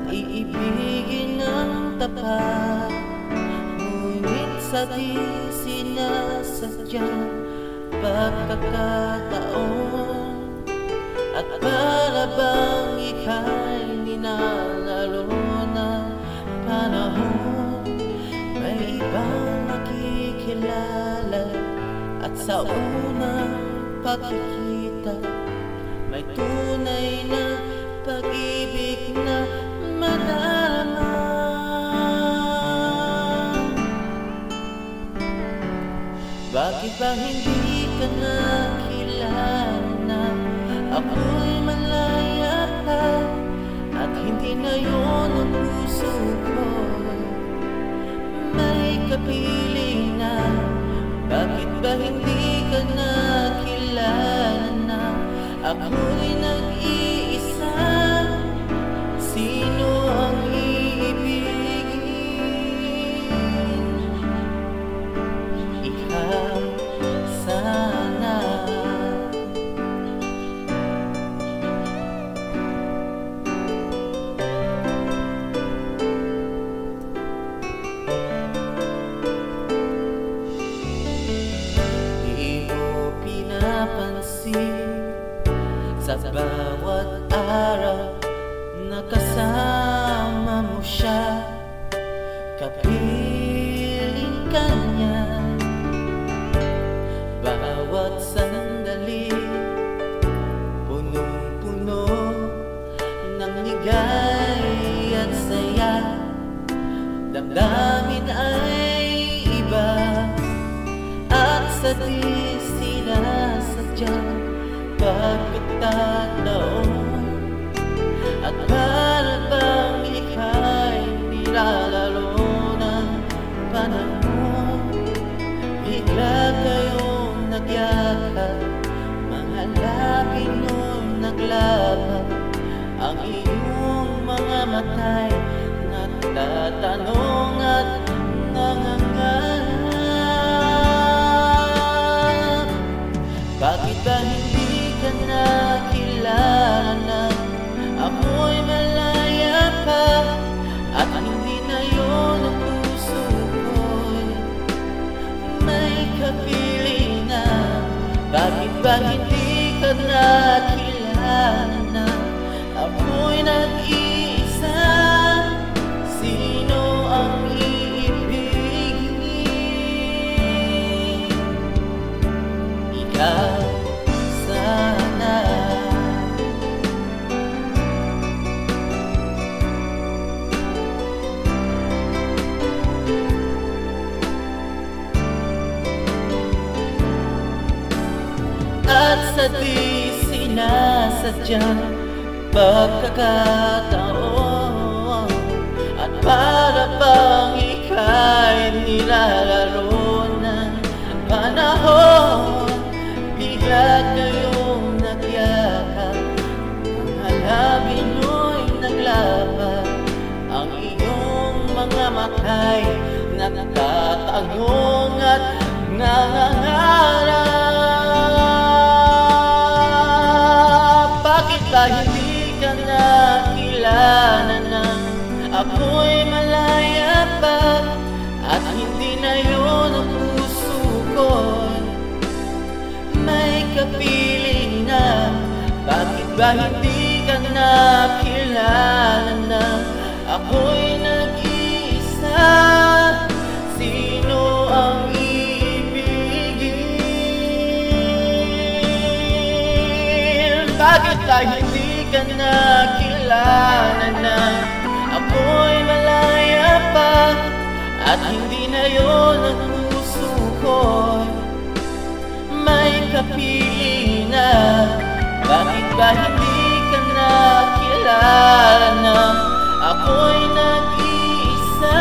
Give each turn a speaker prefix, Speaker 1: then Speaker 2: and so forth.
Speaker 1: iibigin ng tapat, ngunit sa di sinasadyang pagkakataon, at para bang ika'y ninalaro ng panahon, may ibang makikilala, at sa unang pagkikita may tunay na pag-ibig na madarama. Bakit ba hindi ka nakilala? Ako'y malaya pa, at hindi na yun ang puso ko, may kapiling na. Bakit ba hindi ka nakilala na ako'y nag-iisa? Sino ang iibigin? Ikaw sana. Sa bawat araw na kasama mo siya, kapiling ka niya. Bawat sandali punong-puno ng ligay at saya, damdamin ay iba, at sa di sinasadyang pagkakataon, at para bang ika'y nilalaro ng panahon, bigla kayong nagyakap, mga labi nun naglaban, ang iyong mga matay nagtatanong at nangangarap. Bakit ba hindi ka nakilala na ako'y malaya pa, at hindi na yun ang puso ko'y may kapiling na? Bakit ba hindi ka nakilala na ako'y nag-iisa? Sino ang iibigin? Ikaw sana. At sa di sinasadyang pagkakataon, at para bang ika'y nilalaro ng panahon, bigla kayong nagyakap, mga labi mo'y naglaban, ang iyong mga matay nagtatanong at nangangarap. Bakit ba hindi ka nakilala na ako'y malaya pa, at hindi na yun ang puso ko, may kapiling na? Bakit ba hindi ka nakilala na ako'y nag-iisa? Sino ang iibigin? Bakit ba hindi ka nakilala na ako'y malaya pa, at hindi na yun ang puso ko, may kapiling na? Bakit ba hindi ka nakilala na ako'y nag-iisa?